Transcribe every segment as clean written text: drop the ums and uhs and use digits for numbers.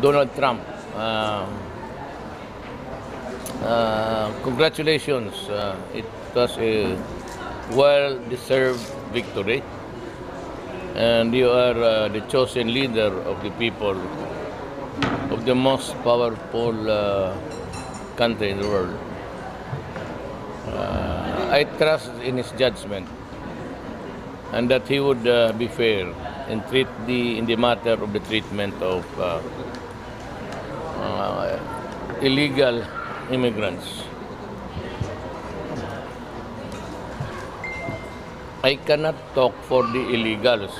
Donald Trump. Congratulations. It was a well-deserved victory. And you are the chosen leader of the people of the most powerful country in the world. I trust in his judgment and that he would be fair and treat in the matter of the treatment of illegal immigrants. I cannot talk for the illegals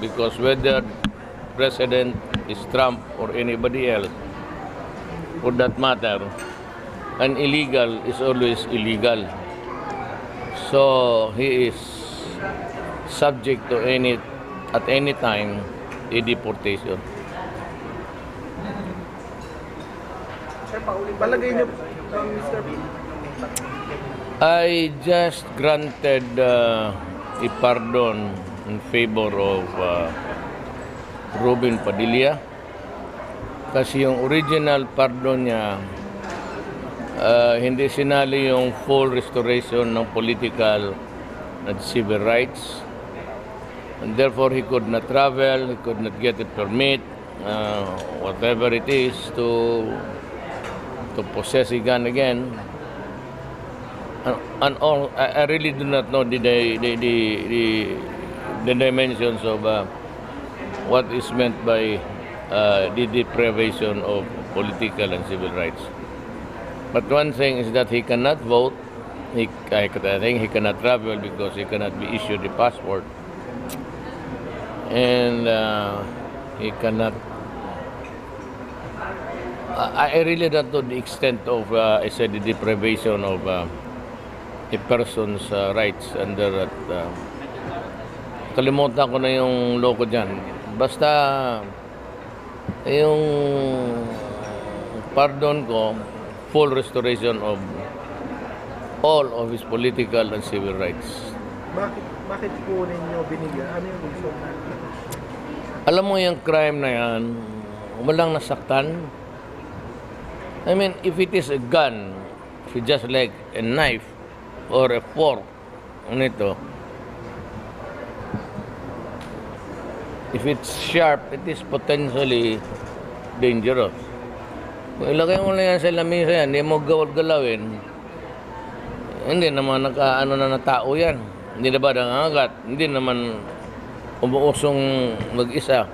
because whether President is Trump or anybody else, for that matter, an illegal is always illegal. So he is subject to at any time, a deportation. Palagay niyo, Mr. I just granted a pardon in favor of Robin Padilla kasi yung original pardon niya hindi sinali yung full restoration ng political and civil rights, and therefore he could not travel, he could not get a permit, whatever it is to possess a gun again. And all, I really do not know the dimensions of what is meant by the deprivation of political and civil rights. But one thing is that he cannot vote. I think he cannot travel because he cannot be issued a passport, and he cannot. I really don't know the extent of, I said, the deprivation of a person's rights under that. Kalimutan ko na yung loko dyan. Basta yung pardon ko, full restoration of all of his political and civil rights. Bakit po ninyo binigyan? Ano yung reason? Alam mo yung crime na yan, walang nasaktan. I mean, if it is a gun, if it's just like a knife or a fork, nito, if it's sharp, it is potentially dangerous. Kung ilagay mo lang yan sa lamisa yan, hindi mo galawin, hindi naman nakaano na tao yan. Hindi na ba nangangagat? Hindi naman umuusong mag-isa.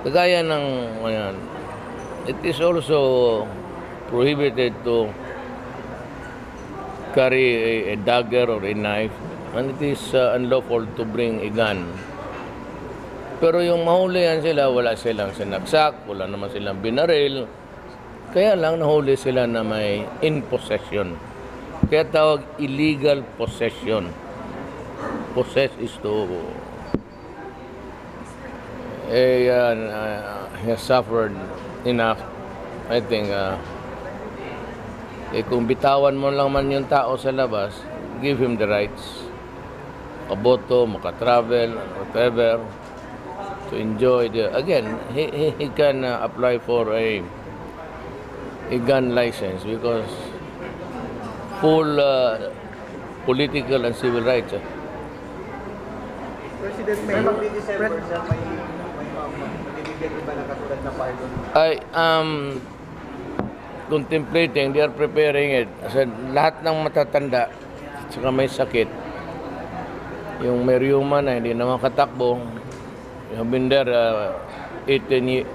Kagaya ng, ayan, it is also prohibited to carry a dagger or a knife, and it is unlawful to bring a gun. Pero yung mahulihan sila, wala silang sinaksak, wala naman silang binaril, kaya lang nahuli sila na may in possession. Kaya tawag illegal possession. Possess is to he has suffered enough. I think kung bitawan mo lang man yung tao sa labas, give him the rights, makaboto, makatravel, whatever, to enjoy again, he can apply for a gun license because full political and civil rights. President, may December siya, may bibigyan iba na katulad na pardon. I am contemplating, they are preparing it. Kasi lahat ng matatanda, saka may sakit, yung may rheuma na hindi na makatakbo, yung been there 80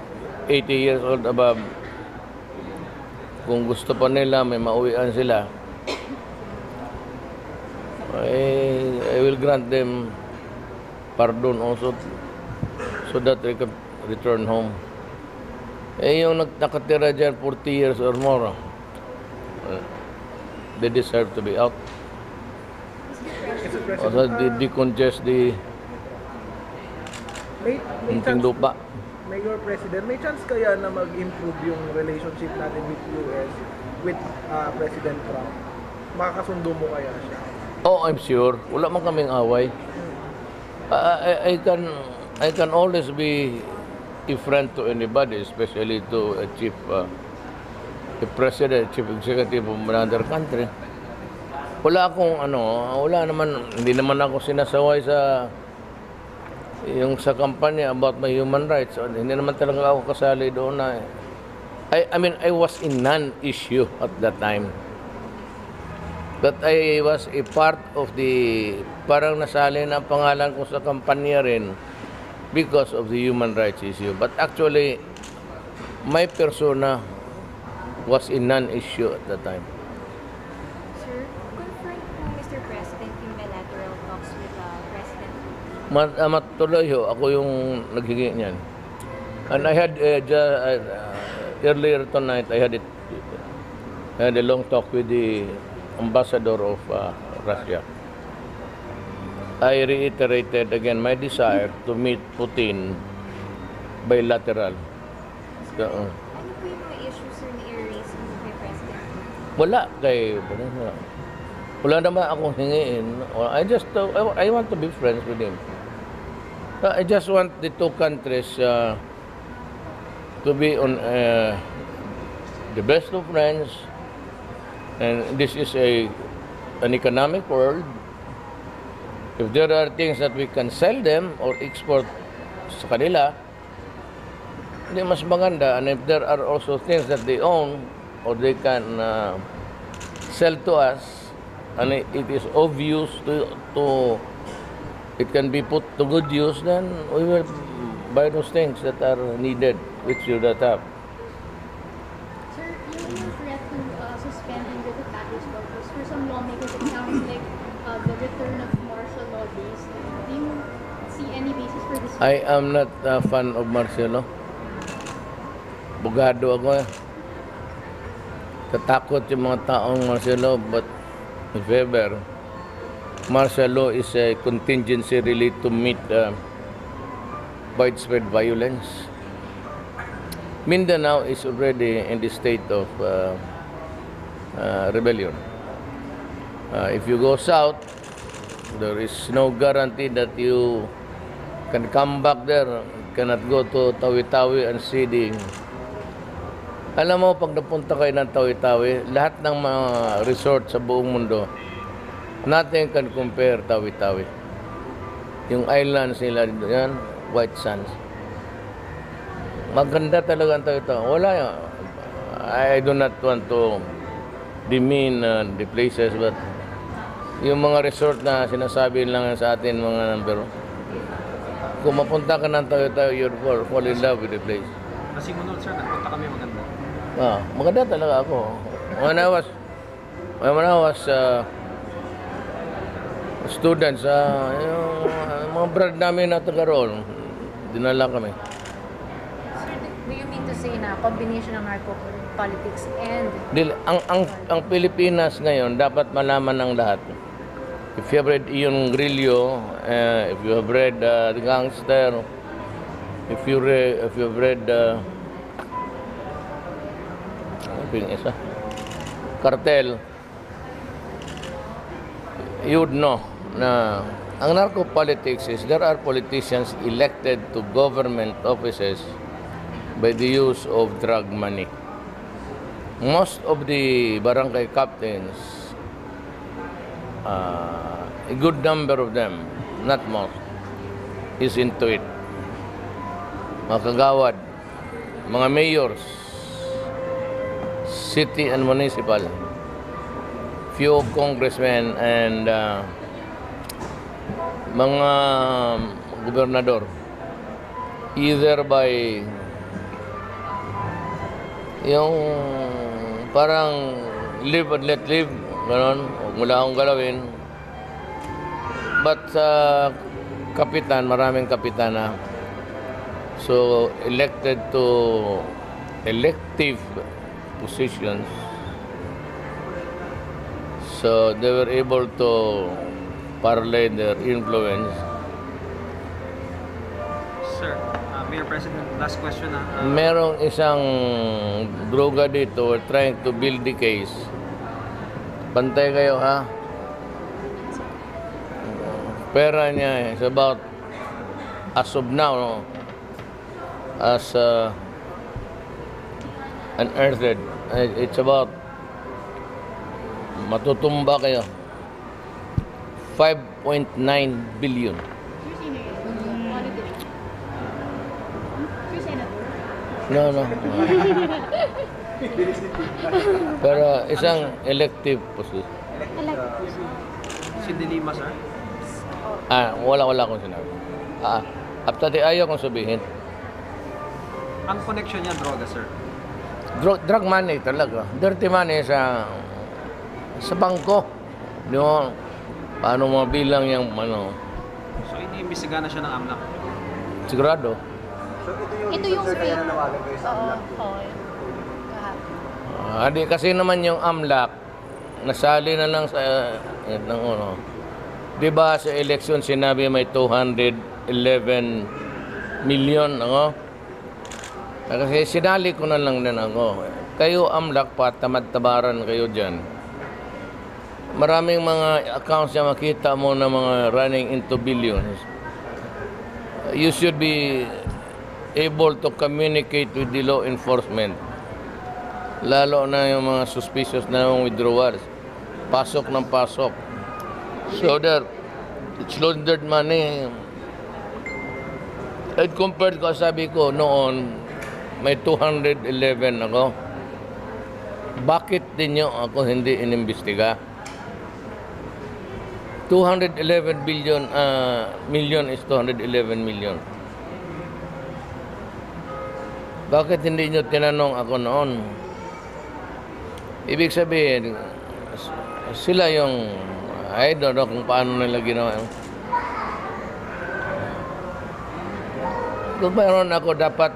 years old above, kung gusto pa nila, may mauwian sila, I will grant them pardon also so that they can return home. Yung nakatira dyan 40 years or more, they deserve to be out. Also, decongest the lupa. Mayor President, may chance kaya na mag-improve yung relationship natin with US, with President Trump? Makakasundo mo kaya siya? Oh, I'm sure. Wala man kaming away. I can always be a friend to anybody, especially to a a president, chief executive of another country. Wala akong wala naman, hindi naman ako sinasaway sa sa kampanya about my human rights. Hindi naman talaga ako kasali doon na I mean, I was in non-issue at that time. But I was a part of parang nasali na ang pangalan ko sa kampanya rin because of the human rights issue. But actually, my persona was in non-issue at that time. Sir, confirm po, Mr. President, yung bilateral talks with President Putin. Matuloy ho, ako yung naghingi niyan. And I had earlier tonight, I had a long talk with the ambassador of Russia. I reiterated again my desire to meet Putin bilateral. So, Ano po yung mga issues, sir, na i-raise mo kay President Putin? wala naman akong hingiin. I want to be friends with him. I just want the two countries to be on the best of friends, and this is an economic world. If there are things that we can sell them or export sa kanila, hindi mas maganda. And if there are also things that they own or they can sell to us, and it is obvious it can be put to good use, then we will buy those things that are needed, which you not have. Sir, yung threat to suspending the package votes, for some lawmakers, it sounds like the return of martial law days. Do you see any basis for this? I am not a fan of martial law. Bugado ako eh. Tatakot yung mga taong martial law, but if ever, martial law is a contingency really to meet widespread violence. Mindanao is already in the state of rebellion. If you go south, there is no guarantee that you can come back there. You cannot go to Tawi-Tawi and see Alam mo, pag napunta kayo ng Tawi-Tawi, lahat ng mga resort sa buong mundo, nothing can compare Tawi-Tawi. Yung islands nila dito, yan, White Sands. Maganda talaga ang Tawi-Tawi. Wala yan. I do not want to demean the places, but yung mga resort na sinasabi lang sa atin, mga number, kung mapunta ka ng Tawi-Tawi, you'll fall in love with the place. Nasimunod, sir, nagpunta kami maganda. Maganda talaga ako. When I was students, yung mga brad namin na taga-roon, dinala kami. Sir, do you mean to say na combination ng narco-politics and... Ang Pilipinas ngayon, dapat malaman ng lahat. If you have read Ion Grillo, if you have read The Gangster, if you have read Cartel, you would know na ang narco-politics is there are politicians elected to government offices by the use of drug money. Most of the barangay captains, a good number of them, not most, is into it. Mga kagawad, mga mayors, city and municipal, few congressmen and mga gobernador, either by yung parang live and let live, gano'n, wala akong galawin. But kapitan, maraming kapitana, so elected to elective positions, so they were able to parlay their influence. Sir, Mayor President, last question na. Merong isang droga dito, we're trying to build the case. Bantay kayo, ha? Pera niya is about, as of now, no, as unearthed. It's about matutumba kayo. 5.9 billion. Sir, sino yun? Politician? Sir, senator? No. Pero isang elective position. Si De Lima, sir. Wala akong sinabi. After the ayaw kong sabihin. Ang connection niya, droga, sir. Drug money talaga. Dirty money sa bangko. Di mo, paano mabilang yung ano, So, iniimbestiga na siya ng AMLAC. sigurado. Ito yung fake. Oo. Di kasi naman yung AMLAC, nasali na lang sa, ng ano. Di ba sa election sinabi may 211 million, ano? Kasi sinali ko na lang din ako. Kayo AMLAC pa, tamad-tabaran kayo dyan. Maraming mga accounts na makita mo na mga running into billions. You should be able to communicate with the law enforcement. Lalo na yung mga suspicious na yung withdrawals. Pasok ng pasok. So there, it's laundered money. And compared ko, sabi ko noon, may 211 ako. Bakit din nyo ako hindi inimbestiga? 211 million is 211 million. Bakit hindi nyo tinanong ako noon? Ibig sabihin, sila yung, I don't know kung paano nila ginawa. Kung mayroon ako dapat,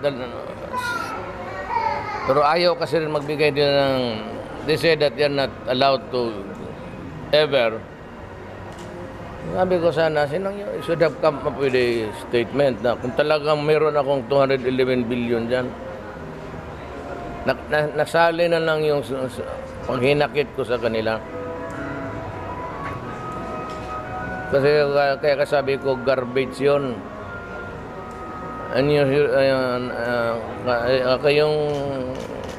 pero ayaw kasi rin magbigay din ng, they say that you're not allowed to ever. Sabi ko sana, should have come up with a statement na kung talagang mayroon akong 211 billion dyan, nasali na lang yung panghinakit ko sa kanila. Kasi kaya kasabi ko, garbage yun. Kayong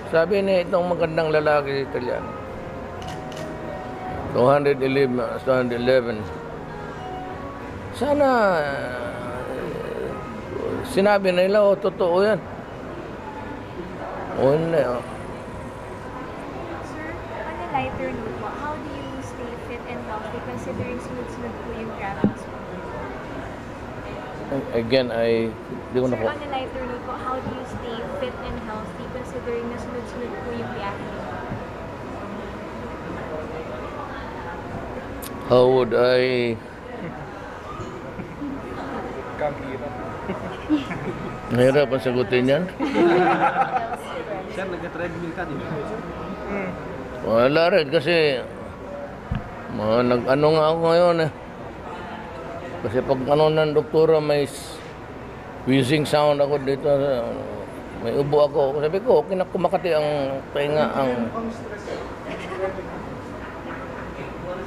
sabi niya itong magandang lalaki sa Italiano. 211. Sana sinabi nila, totoo yan. Hindi. Sir, on a lighter note po, how do you stay fit and healthy considering sunod-sunod po yung travels po? Again, di ko na Sir, po. on a lighter note po, how do you stay fit and healthy considering na sunod-sunod po yung biyahe? How would I... Mahirap ang sagutin yan. Sir, nag-treadmill ka, di ba? Wala rin kasi nag-ano nga ako ngayon eh. Kasi pag ano ng doktora may wheezing sound ako dito, may ubo ako. Sabi ko, okay na kumakati ang pahinga ang...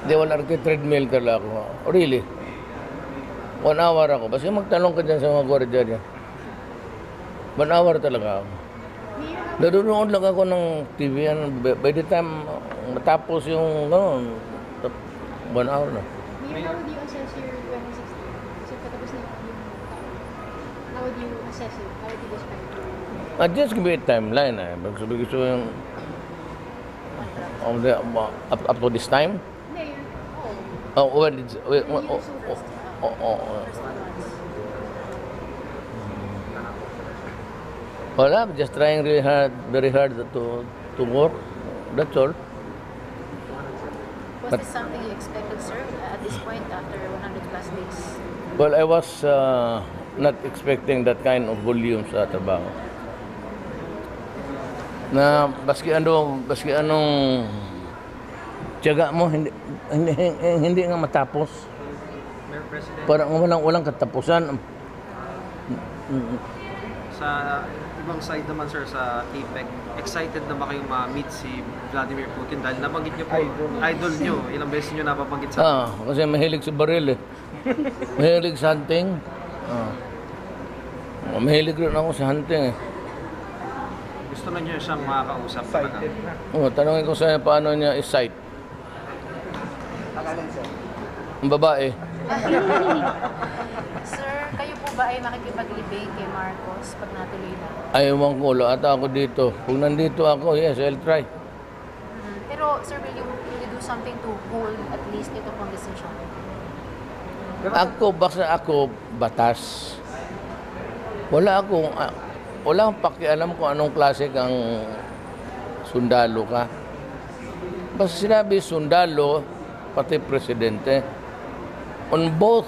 Di wala rin treadmill ka ako. Oh, really? 1 hour ako. Basta magtanong ka dyan sa mga gwardiya niya. 1 hour talaga ako. Nadunood lang ako ng TV yan. By the time matapos yung 1 hour na. Mayor, how would you assess your 2016? So patapos na yung how would you assess it? How would you describe it? Just give me a timeline. Sabi ko yung up to this time. Mayor, When it's... Wala, just trying really hard, very hard to work. That's all. Was this something you expected, sir, at this point after 100 plus days? Well, I was not expecting that kind of volume sa trabaho. Na baski anong tiyaga mo hindi nga matapos. Mayor President, Parang walang katapusan. sa ibang side naman, sir, sa APEC, excited na ba kayong ma-meet si Vladimir Putin? Dahil nabanggit niyo po, idol niyo. Ilang beses niyo napabanggit sa... Kasi mahilig sa baril eh. Mahilig sa hunting. Mahilig rin ako sa hunting eh. Gusto na niyo siyang makakausap talaga. Excited na. Tanungin ko sa'yo paano niya i-sight. Ang babae. Sir, kayo po ba ay makikipaglibing kay Marcos pag natuloy na? Ayaw ko, ata ako dito. Kung nandito ako, yes, I'll try. Pero, sir, will you do something to hold at least ito pong decision? Basta ako, batas. Wala akong pakialam kung anong klase kang sundalo ka. Basta sinabi sundalo, pati presidente. On both,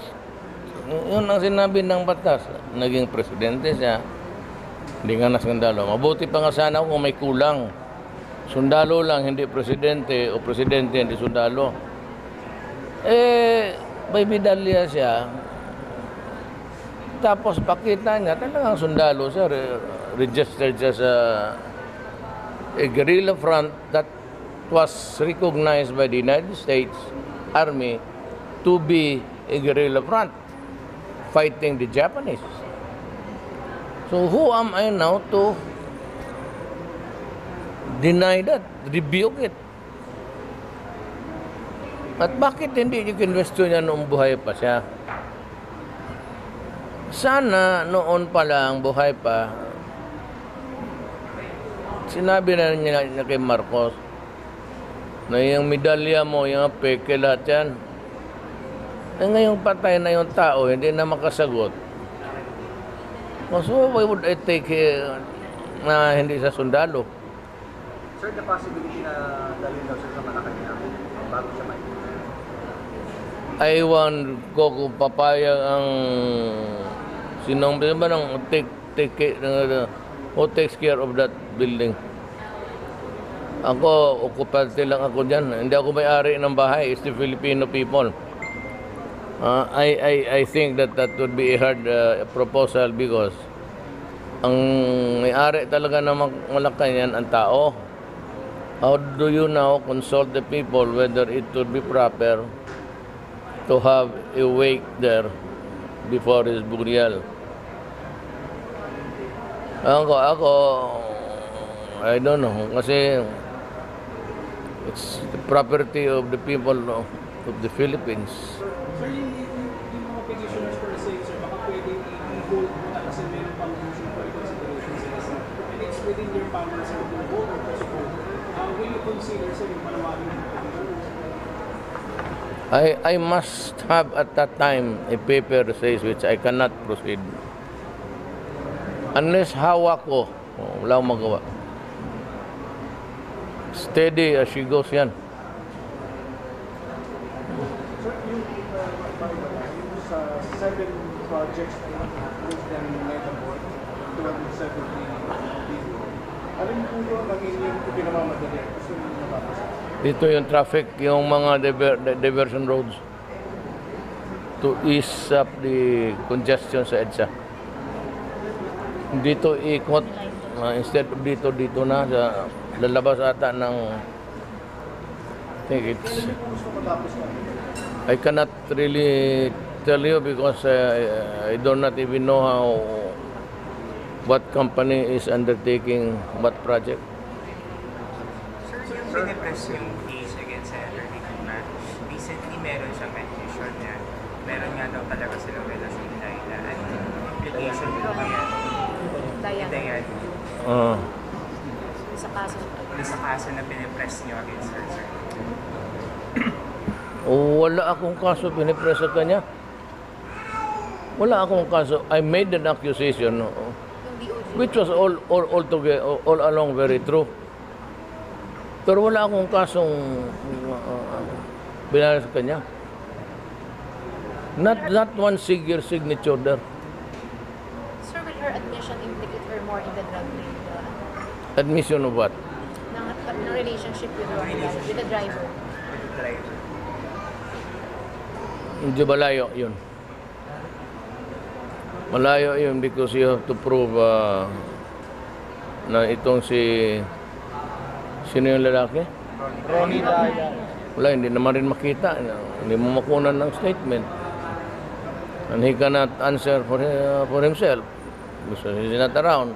yun ang sinabi ng batas. Naging presidente siya, hindi nga na sundalo. Mabuti pa nga sana kung may kulang. Sundalo lang, hindi presidente, o presidente, hindi sundalo. May medalya siya. Tapos pakita niya, talagang sundalo siya, registered siya sa a guerrilla front that was recognized by the United States Army to be a guerrilla front fighting the Japanese. So who am I now to deny that, rebuke it? At bakit hindi yung kinwesto niya noong buhay pa siya? Sana noon pa lang, buhay pa, sinabi na niya kay Marcos na yung medalya mo, yung peke, lahat yan. Ngayong patay na yung tao, hindi na makasagot. So why would I take na hindi sa sundalo? Sir, the possibility na dalhin daw siya sa Malacanang bago siya may Iwan ko kung papayag ang sinong ba nang who takes care of that building. Ako, okupante lang ako dyan. Hindi ako may-ari ng bahay. It's the Filipino people. I think that would be a hard proposal because ang may-ari talaga ng Malacanang ang tao. How do you now consult the people whether it would be proper to have a wake there before his burial? Ako, I don't know, kasi it's the property of the people of the Philippines. Sir, yung mga petitioners for say, sir, baka pwede i-hold muna kasi meron pang motion for consideration sila, sir. And it's within your power, sir, to vote or postpone. Will you consider, sir, yung panawagan ng petitioners? I must have at that time a paper says which I cannot proceed. Unless hawak ko, wala akong magawa. Steady as she goes yan. Sir, yung sa 7 projects na was then metaboard, 270 billion. Alin po yung naging yung pinamamadali? Gusto nyo mapapasa? Dito yung traffic, yung mga diversion roads to ease up the congestion sa EDSA. Dito ikot, instead of dito na, sa lalabas ata ng, I think it's, I cannot really tell you because I do not even know what company is undertaking what project. Sir, yung pinipress yung case against Senator Laguna, recently meron siyang mention niya, meron nga daw talaga silang relasyon na ano, implication nito kaya Dayan. Sa kaso na pinipress niyo against her, sir. Wala akong kaso pinipress sa kanya. Wala akong kaso. I made an accusation which was all along very true. Pero wala akong kasong binala sa kanya. Not one signature there. Sir, will her admission implicate her more in the drug trade? Admission of what? ng relationship with the driver? With the driver. Hindi malayo yun. Malayo yun because you have to prove na itong sino yung lalaki? Ronnie Dayan. Wala, hindi naman rin makita. Hindi mo makunan ng statement. And he cannot answer for himself. Mr. He's not around.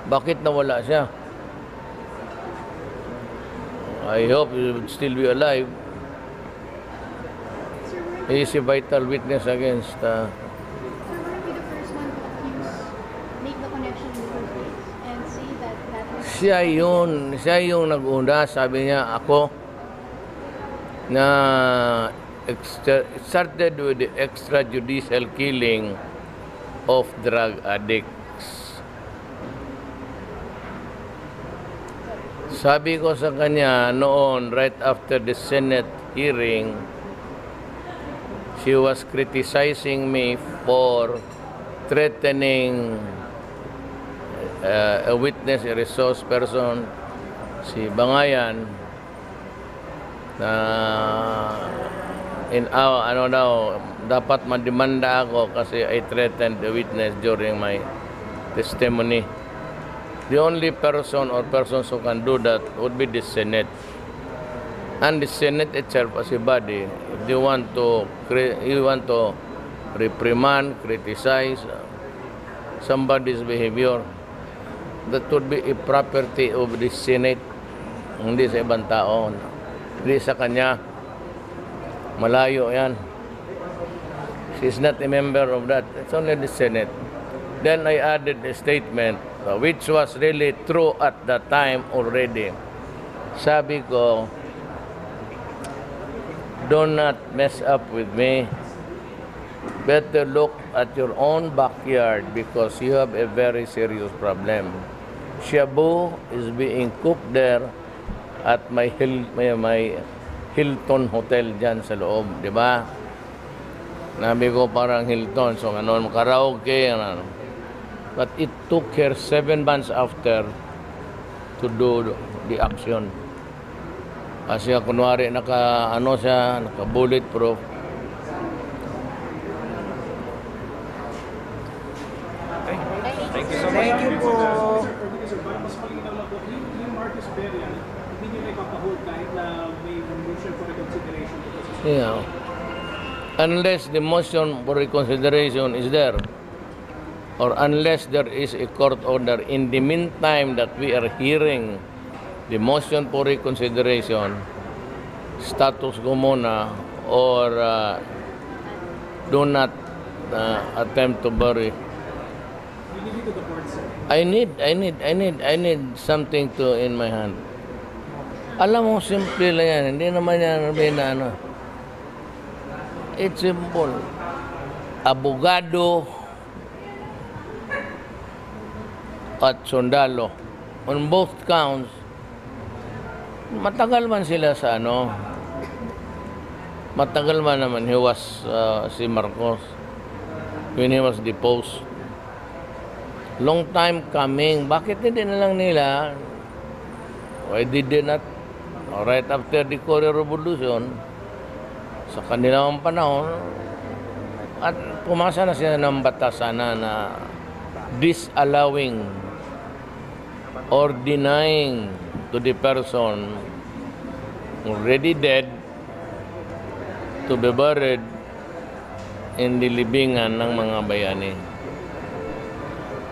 Bakit nawala siya? I hope he would still be alive. He is a vital witness against Sir, weren't you the first one to accuse, make the connection with her case, and say that that was... siya yung nag-una, sabi niya, ako, na it started with the extrajudicial killing of drug addicts. Sabi ko sa kanya noon, right after the Senate hearing, she was criticizing me for threatening a witness, a resource person, si Bangayan, na dapat mademanda ako kasi I threatened the witness during my testimony. The only person or persons who can do that would be the Senate. And the Senate itself as a body, if you want to reprimand, criticize somebody's behavior, that would be a property of the Senate, hindi sa ibang tao, hindi sa kanya. Malayo yan. She's not a member of that. It's only the Senate. Then I added a statement, which was really true at that time already. Sabi ko, do not mess up with me. Better look at your own backyard because you have a very serious problem. Shabu is being cooked there at my Hilton Hotel dyan sa loob, di ba? Nabi ko parang Hilton, so ano, karaoke, ano. But it took her 7 months after to do the action. Kasi kunwari naka bulletproof. Thank you so much. Thank you po. Sir, para mas malinaw lang po, yung Marcos Berian, hindi nyo na ipapahold kahit na may motion for reconsideration. Yeah. Unless the motion for reconsideration is there, or unless there is a court order in the meantime that we are hearing the motion for reconsideration, status quo muna, or do not attempt to bury. I need something to in my hand. Alam mo, simple lang yan. Hindi naman yan ano. It's simple. Abogado at sundalo. On both counts, matagal man sila sa ano. Matagal man naman he was si Marcos when he was deposed. Long time coming. Bakit hindi na lang nila? Why did they not? Right after the Korean Revolution, sa kanilang panahon, at pumasa na sila ng batas sana na disallowing or denying to the person already dead to be buried in the libingan ng mga bayani.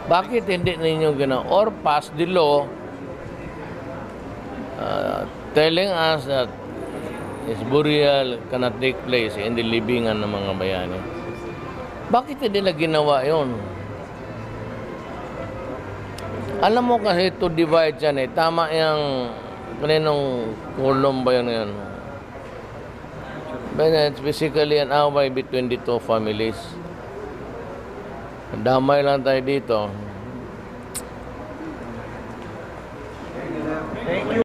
Bakit hindi ninyo ginawa? Or pass the law telling us that his burial cannot take place in the libingan ng mga bayani. Bakit hindi nila ginawa yun? Alam mo kasi to divide yan eh. Tama yung kaninong kulong ba yun? But it's basically an away between the two families. Damay lang tayo dito.